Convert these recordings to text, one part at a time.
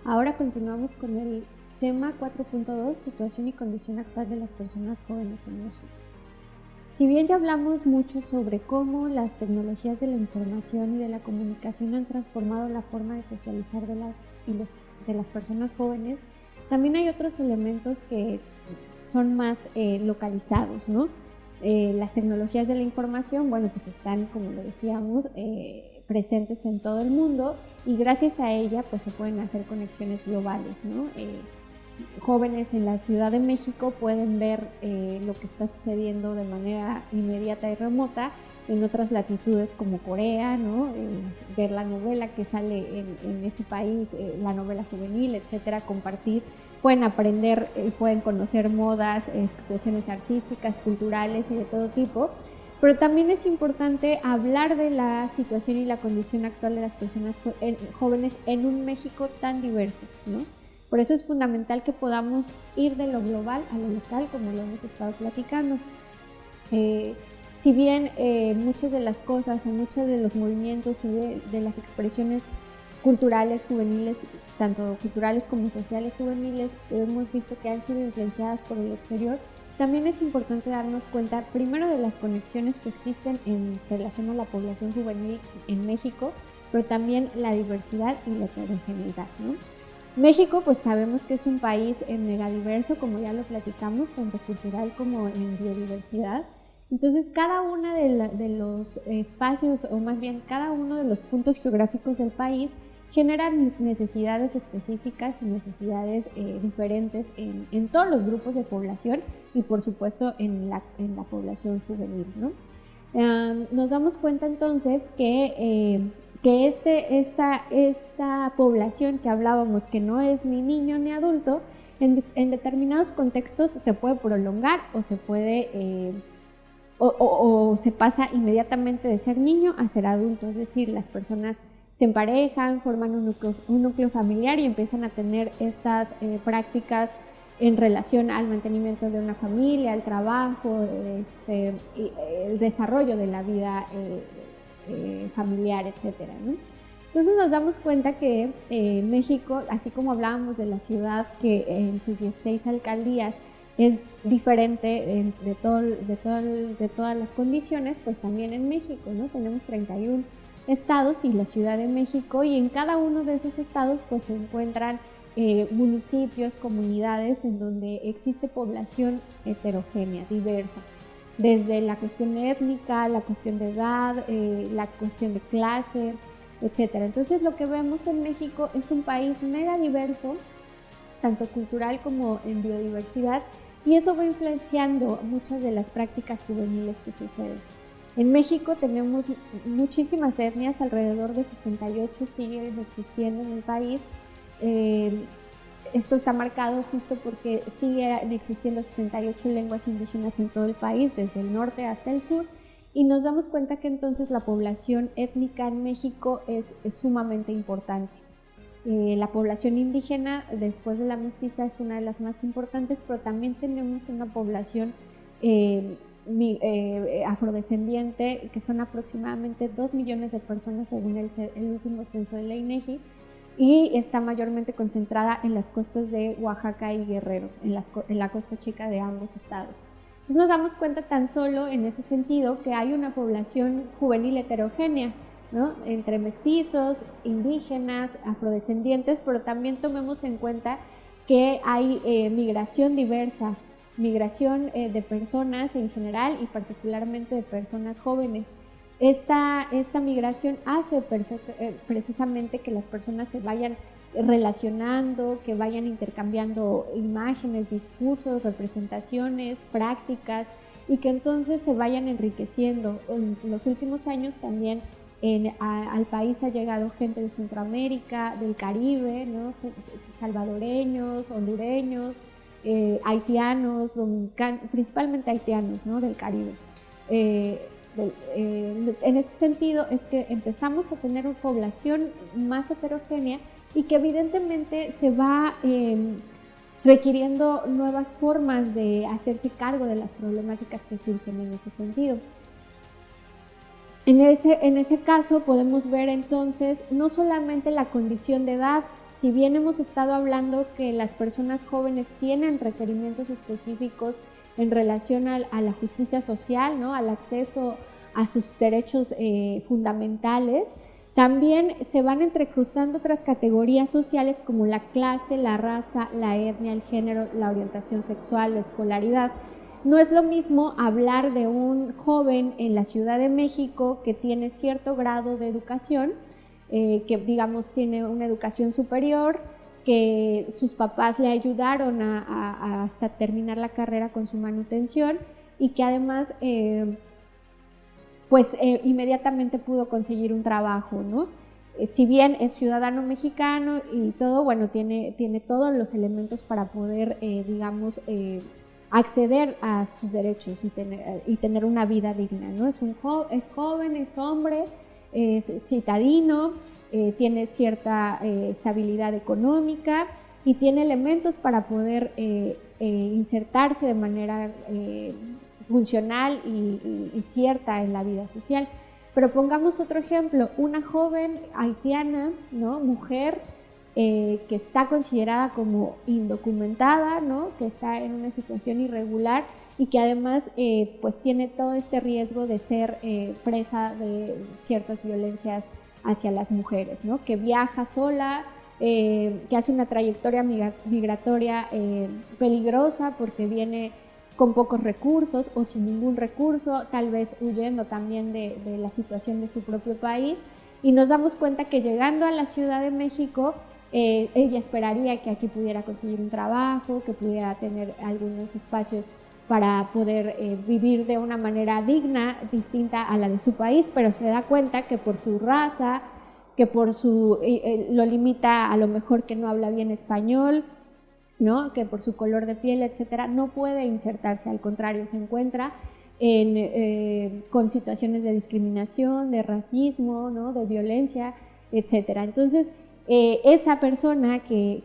Ahora continuamos con el tema 4.2, situación y condición actual de las personas jóvenes en México. Si bien ya hablamos mucho sobre cómo las tecnologías de la información y de la comunicación han transformado la forma de socializar de las personas jóvenes, también hay otros elementos que son más localizados, ¿no? Las tecnologías de la información, bueno, pues están, como lo decíamos, presentes en todo el mundo y gracias a ella pues se pueden hacer conexiones globales, ¿no? Jóvenes en la Ciudad de México pueden ver lo que está sucediendo de manera inmediata y remota en otras latitudes como Corea, ¿no? Ver la novela que sale en ese país, la novela juvenil, etcétera, compartir, pueden aprender, pueden conocer modas, expresiones artísticas, culturales y de todo tipo. Pero también es importante hablar de la situación y la condición actual de las personas jóvenes en un México tan diverso, ¿no? Por eso es fundamental que podamos ir de lo global a lo local, como lo hemos estado platicando. Si bien muchas de las cosas o muchos de los movimientos y de las expresiones culturales juveniles, tanto culturales como sociales juveniles, hemos visto que han sido influenciadas por el exterior, también es importante darnos cuenta primero de las conexiones que existen en relación a la población juvenil en México, pero también la diversidad y la heterogeneidad, ¿no? México, pues sabemos que es un país megadiverso, como ya lo platicamos, tanto cultural como en biodiversidad. Entonces, cada uno de los espacios, o más bien cada uno de los puntos geográficos del país, generan necesidades específicas y necesidades diferentes en todos los grupos de población y, por supuesto, en la población juvenil, ¿no? Nos damos cuenta entonces que esta población que hablábamos, que no es ni niño ni adulto, en determinados contextos se puede prolongar o se puede o se pasa inmediatamente de ser niño a ser adulto, es decir, las personas se emparejan, forman un núcleo familiar y empiezan a tener estas prácticas en relación al mantenimiento de una familia, al trabajo, el desarrollo de la vida familiar, etcétera, ¿no? Entonces nos damos cuenta que México, así como hablábamos de la ciudad que en sus 16 alcaldías es diferente de todas las condiciones, pues también en México, ¿no? Tenemos 31 estados y la Ciudad de México, y en cada uno de esos estados pues se encuentran municipios, comunidades en donde existe población heterogénea, diversa, desde la cuestión étnica, la cuestión de edad, la cuestión de clase, etcétera. Entonces lo que vemos en México es un país mega diverso, tanto cultural como en biodiversidad, y eso va influenciando muchas de las prácticas juveniles que suceden. En México tenemos muchísimas etnias, alrededor de 68 siguen existiendo en el país. Esto está marcado justo porque siguen existiendo 68 lenguas indígenas en todo el país, desde el norte hasta el sur, y nos damos cuenta que entonces la población étnica en México es sumamente importante. La población indígena, después de la mestiza, es una de las más importantes, pero también tenemos una población afrodescendiente, que son aproximadamente 2 millones de personas según el último censo de la INEGI, y está mayormente concentrada en las costas de Oaxaca y Guerrero, en la costa chica de ambos estados. Entonces nos damos cuenta tan solo en ese sentido que hay una población juvenil heterogénea, ¿no? Entre mestizos, indígenas, afrodescendientes, pero también tomemos en cuenta que hay migración diversa, migración de personas en general y particularmente de personas jóvenes. Esta migración hace precisamente que las personas se vayan relacionando, que vayan intercambiando imágenes, discursos, representaciones, prácticas, y que entonces se vayan enriqueciendo. En los últimos años también al país ha llegado gente de Centroamérica, del Caribe, ¿no? Salvadoreños, hondureños, haitianos, dominicanos, principalmente haitianos, ¿no? Del Caribe. En ese sentido es que empezamos a tener una población más heterogénea y que evidentemente se va requiriendo nuevas formas de hacerse cargo de las problemáticas que surgen en ese sentido. En ese caso podemos ver entonces no solamente la condición de edad, si bien hemos estado hablando que las personas jóvenes tienen requerimientos específicos en relación a la justicia social, ¿no? Al acceso a sus derechos fundamentales, también se van entrecruzando otras categorías sociales como la clase, la raza, la etnia, el género, la orientación sexual, la escolaridad. No es lo mismo hablar de un joven en la Ciudad de México que tiene cierto grado de educación, que digamos tiene una educación superior, que sus papás le ayudaron hasta terminar la carrera con su manutención y que además inmediatamente pudo conseguir un trabajo, ¿no? Si bien es ciudadano mexicano y todo, bueno, tiene todos los elementos para poder, acceder a sus derechos y tener una vida digna, ¿no? Es joven, es hombre, es citadino, tiene cierta estabilidad económica y tiene elementos para poder insertarse de manera funcional y cierta en la vida social. Pero pongamos otro ejemplo, una joven haitiana, ¿no? Mujer, que está considerada como indocumentada, ¿no? Que está en una situación irregular y que además pues tiene todo este riesgo de ser presa de ciertas violencias hacia las mujeres, ¿no? Que viaja sola, que hace una trayectoria migratoria peligrosa porque viene con pocos recursos o sin ningún recurso, tal vez huyendo también de la situación de su propio país, y nos damos cuenta que llegando a la Ciudad de México, ella esperaría que aquí pudiera conseguir un trabajo, que pudiera tener algunos espacios para poder vivir de una manera digna, distinta a la de su país, pero se da cuenta que por su raza, que por lo limita a lo mejor que no habla bien español, ¿no? Que por su color de piel, etcétera, no puede insertarse, al contrario, se encuentra con situaciones de discriminación, de racismo, ¿no? De violencia, etcétera. Entonces, esa persona que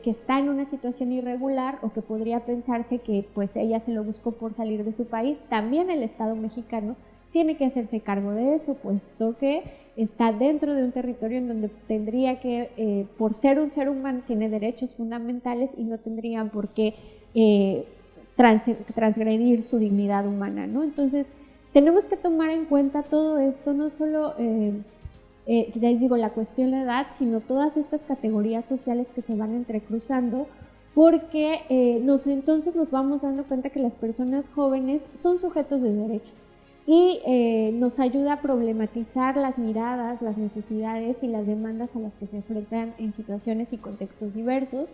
está en una situación irregular o que podría pensarse que pues ella se lo buscó por salir de su país, también el Estado mexicano tiene que hacerse cargo de eso, puesto que está dentro de un territorio en donde tendría que, por ser un ser humano, tiene derechos fundamentales y no tendrían por qué transgredir su dignidad humana, ¿no? Entonces, tenemos que tomar en cuenta todo esto, no solo, les digo, la cuestión de edad, sino todas estas categorías sociales que se van entrecruzando, porque entonces nos vamos dando cuenta que las personas jóvenes son sujetos de derecho. Y nos ayuda a problematizar las miradas, las necesidades y las demandas a las que se enfrentan en situaciones y contextos diversos,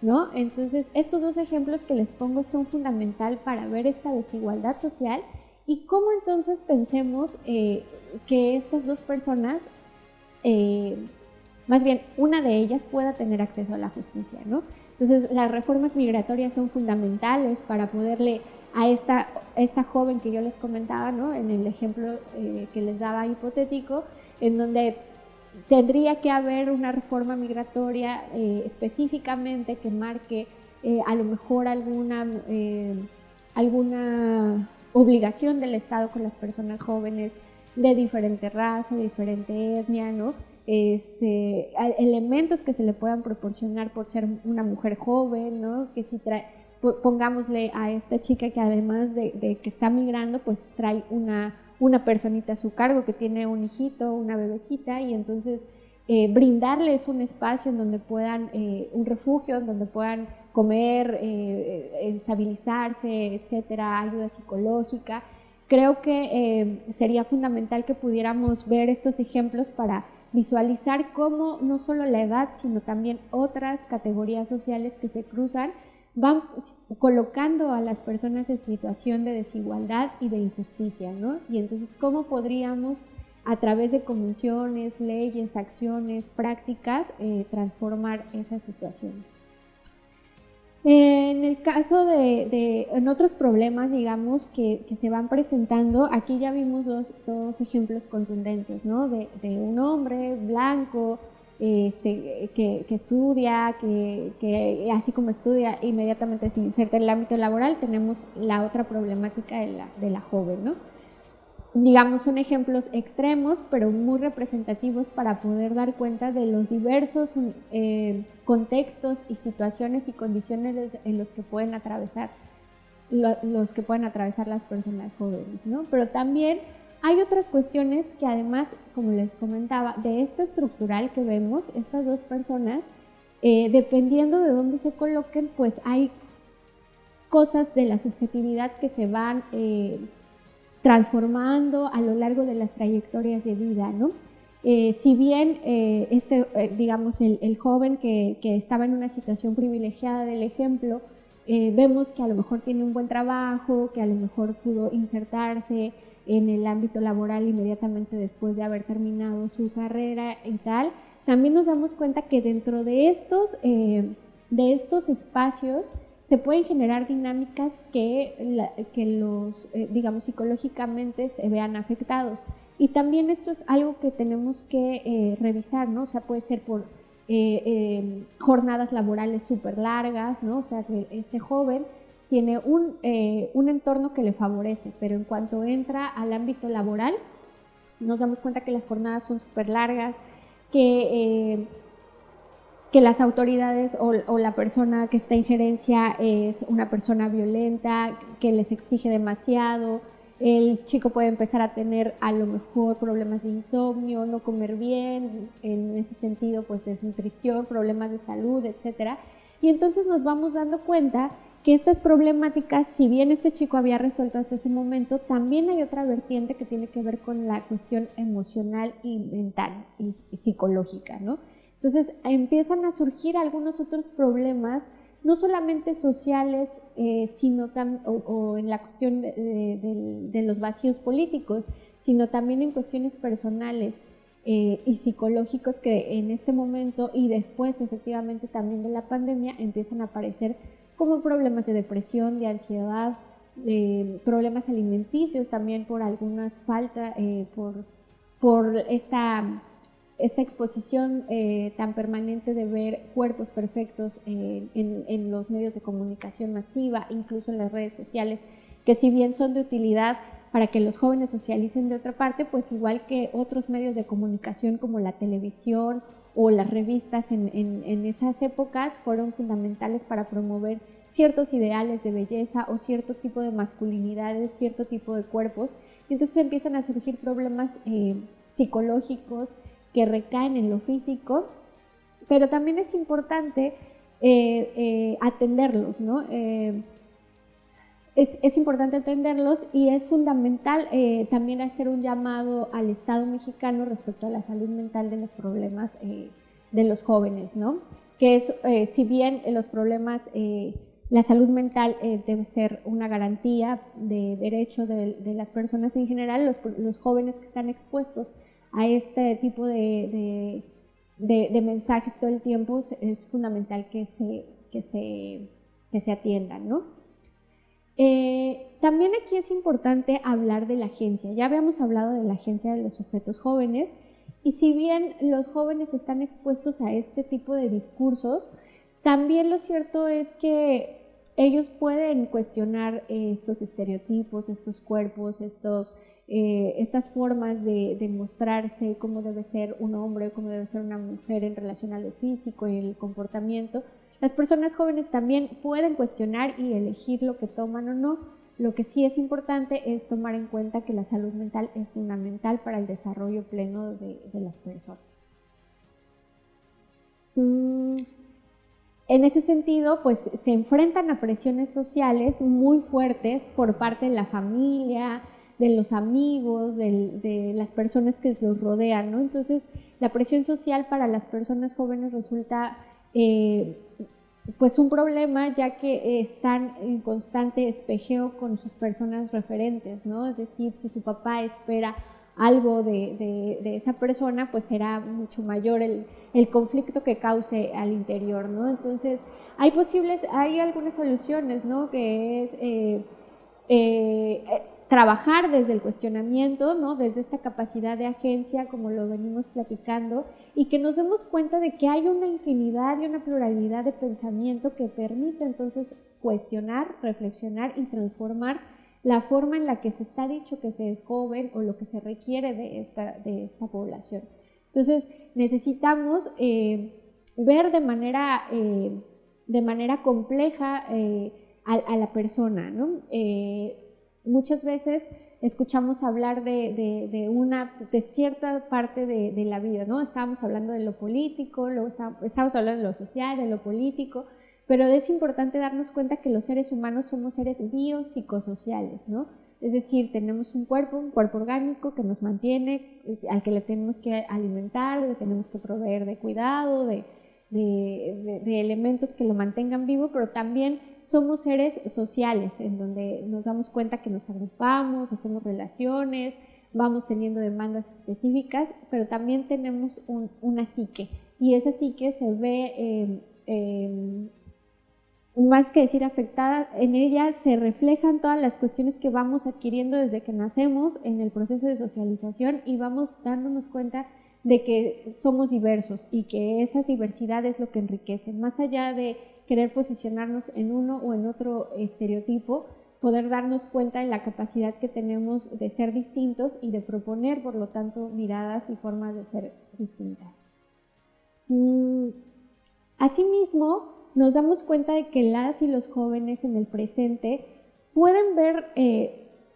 ¿no? Entonces, estos dos ejemplos que les pongo son fundamental para ver esta desigualdad social y cómo entonces pensemos que estas dos personas, más bien una de ellas, pueda tener acceso a la justicia, ¿no? Entonces, las reformas migratorias son fundamentales para poderle a esta joven que yo les comentaba, ¿no? En el ejemplo que les daba hipotético, en donde tendría que haber una reforma migratoria específicamente que marque a lo mejor alguna obligación del Estado con las personas jóvenes de diferente raza, de diferente etnia, ¿no? Elementos que se le puedan proporcionar por ser una mujer joven, ¿no? Que si pongámosle a esta chica que además de que está migrando, pues trae una personita a su cargo que tiene un hijito, una bebecita, y entonces brindarles un espacio en donde puedan, un refugio, en donde puedan comer, estabilizarse, etcétera, ayuda psicológica. Creo que sería fundamental que pudiéramos ver estos ejemplos para visualizar cómo no solo la edad, sino también otras categorías sociales que se cruzan van colocando a las personas en situación de desigualdad y de injusticia, ¿no? Y entonces, ¿cómo podríamos, a través de convenciones, leyes, acciones, prácticas, transformar esa situación? En el caso en otros problemas, digamos, que se van presentando, aquí ya vimos dos ejemplos contundentes, ¿no? De un hombre blanco, que estudia, que así como estudia, inmediatamente se inserta en el ámbito laboral. Tenemos la otra problemática de la joven, ¿no? digamos, son ejemplos extremos, pero muy representativos para poder dar cuenta de los diversos contextos y situaciones y condiciones en los que pueden atravesar las personas jóvenes, ¿no? Pero también hay otras cuestiones que además, como les comentaba, de esta estructural que vemos, estas dos personas, dependiendo de dónde se coloquen, pues hay cosas de la subjetividad que se van transformando a lo largo de las trayectorias de vida, ¿no? Si bien digamos el joven que estaba en una situación privilegiada del ejemplo, vemos que a lo mejor tiene un buen trabajo, que a lo mejor pudo insertarse en el ámbito laboral inmediatamente después de haber terminado su carrera y tal, también nos damos cuenta que dentro de estos espacios se pueden generar dinámicas que los, digamos, psicológicamente se vean afectados. Y también esto es algo que tenemos que revisar, ¿no? O sea, puede ser por jornadas laborales súper largas, ¿no? O sea, que este joven tiene un entorno que le favorece, pero en cuanto entra al ámbito laboral, nos damos cuenta que las jornadas son súper largas, que las autoridades o la persona que está en gerencia es una persona violenta, que les exige demasiado. El chico puede empezar a tener a lo mejor problemas de insomnio, no comer bien, en ese sentido pues desnutrición, problemas de salud, etc. Y entonces nos vamos dando cuenta que estas problemáticas, si bien este chico había resuelto hasta ese momento, también hay otra vertiente que tiene que ver con la cuestión emocional y mental y psicológica, ¿no? Entonces empiezan a surgir algunos otros problemas, no solamente sociales, sino o en la cuestión de los vacíos políticos, sino también en cuestiones personales y psicológicos que en este momento y después efectivamente también de la pandemia empiezan a aparecer como problemas de depresión, de ansiedad, problemas alimenticios también por algunas faltas, por esta exposición tan permanente de ver cuerpos perfectos en los medios de comunicación masiva, incluso en las redes sociales, que si bien son de utilidad para que los jóvenes socialicen de otra parte, pues igual que otros medios de comunicación como la televisión o las revistas en esas épocas fueron fundamentales para promover ciertos ideales de belleza o cierto tipo de masculinidades, cierto tipo de cuerpos, y entonces empiezan a surgir problemas psicológicos que recaen en lo físico, pero también es importante atenderlos, ¿no? Es importante atenderlos y es fundamental también hacer un llamado al Estado mexicano respecto a la salud mental de los problemas de los jóvenes, ¿no? Que es, si bien los problemas, la salud mental debe ser una garantía de derecho de las personas en general, los jóvenes que están expuestos a este tipo de mensajes todo el tiempo es fundamental que se atiendan, ¿no? También aquí es importante hablar de la agencia. Ya habíamos hablado de la agencia de los sujetos jóvenes y si bien los jóvenes están expuestos a este tipo de discursos, también lo cierto es que ellos pueden cuestionar estos estereotipos, estos cuerpos, estas formas de mostrarse, cómo debe ser un hombre, cómo debe ser una mujer en relación a lo físico y el comportamiento. Las personas jóvenes también pueden cuestionar y elegir lo que toman o no. Lo que sí es importante es tomar en cuenta que la salud mental es fundamental para el desarrollo pleno de las personas. En ese sentido, pues se enfrentan a presiones sociales muy fuertes por parte de la familia, de los amigos, de las personas que los rodean, ¿no? Entonces, la presión social para las personas jóvenes resulta pues un problema, ya que están en constante espejeo con sus personas referentes, ¿no? Es decir, si su papá espera algo de esa persona, pues será mucho mayor el conflicto que cause al interior, ¿no? Entonces, hay algunas soluciones, ¿no? Que es trabajar desde el cuestionamiento, ¿no? Desde esta capacidad de agencia, como lo venimos platicando, y que nos demos cuenta de que hay una infinidad y una pluralidad de pensamiento que permite entonces cuestionar, reflexionar y transformar la forma en la que se está dicho que se es joven o lo que se requiere de esta población. Entonces necesitamos ver de manera compleja a la persona, ¿no? Muchas veces escuchamos hablar de cierta parte de la vida, ¿no? Estábamos hablando de lo político, luego estábamos hablando de lo social, de lo político, pero es importante darnos cuenta que los seres humanos somos seres biopsicosociales, ¿no? Es decir, tenemos un cuerpo orgánico que nos mantiene, al que le tenemos que alimentar, le tenemos que proveer de cuidado, de elementos que lo mantengan vivo, pero también somos seres sociales, en donde nos damos cuenta que nos agrupamos, hacemos relaciones, vamos teniendo demandas específicas, pero también tenemos una psique, y esa psique se ve, más que decir afectada, en ella se reflejan todas las cuestiones que vamos adquiriendo desde que nacemos en el proceso de socialización, y vamos dándonos cuenta de que somos diversos y que esa diversidad es lo que enriquece, más allá de querer posicionarnos en uno o en otro estereotipo, poder darnos cuenta de la capacidad que tenemos de ser distintos y de proponer, por lo tanto, miradas y formas de ser distintas. Asimismo, nos damos cuenta de que las y los jóvenes en el presente pueden ver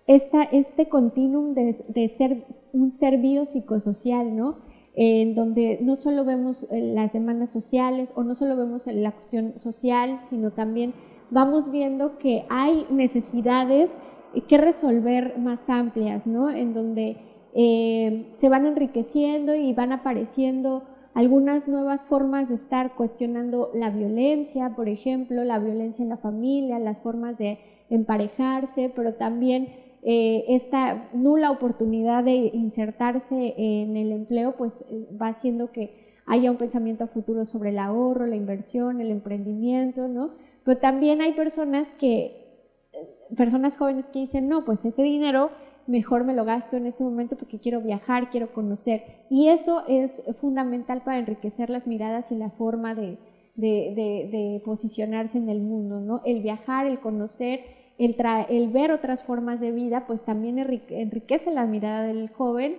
este continuum de ser un ser biopsicosocial, ¿no? En donde no solo vemos las demandas sociales o no solo vemos la cuestión social, sino también vamos viendo que hay necesidades que resolver más amplias, ¿no? En donde se van enriqueciendo y van apareciendo algunas nuevas formas de estar cuestionando la violencia, por ejemplo, la violencia en la familia, las formas de emparejarse, pero también esta nula oportunidad de insertarse en el empleo, pues va haciendo que haya un pensamiento a futuro sobre el ahorro, la inversión, el emprendimiento, ¿no? Pero también hay personas jóvenes que dicen, no, pues ese dinero mejor me lo gasto en ese momento porque quiero viajar, quiero conocer, y eso es fundamental para enriquecer las miradas y la forma de posicionarse en el mundo, ¿no? El viajar, el conocer, el ver otras formas de vida, pues también enriquece la mirada del joven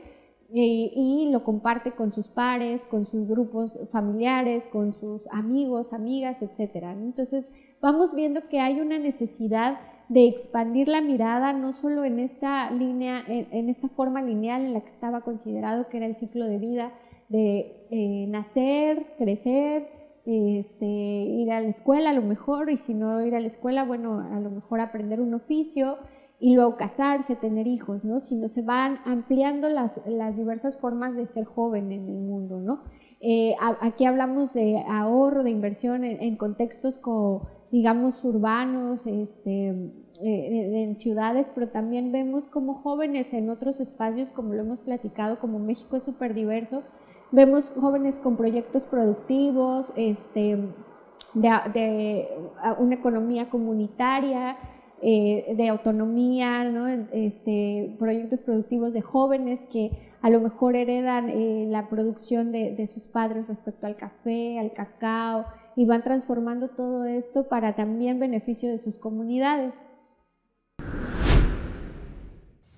y lo comparte con sus pares, con sus grupos familiares, con sus amigos, amigas, etcétera. Entonces vamos viendo que hay una necesidad de expandir la mirada, no solo en esta línea, en esta forma lineal en la que estaba considerado que era el ciclo de vida de nacer, crecer, ir a la escuela a lo mejor, y si no ir a la escuela, bueno, a lo mejor aprender un oficio y luego casarse, tener hijos, ¿no? Sino se van ampliando las diversas formas de ser joven en el mundo, ¿no? Aquí hablamos de ahorro, de inversión en contextos como, digamos, urbanos, en ciudades, pero también vemos como jóvenes en otros espacios, como lo hemos platicado, como México es súper diverso, vemos jóvenes con proyectos productivos, de una economía comunitaria, de autonomía, ¿no? Proyectos productivos de jóvenes que a lo mejor heredan la producción de sus padres respecto al café, al cacao, y van transformando todo esto para también beneficio de sus comunidades.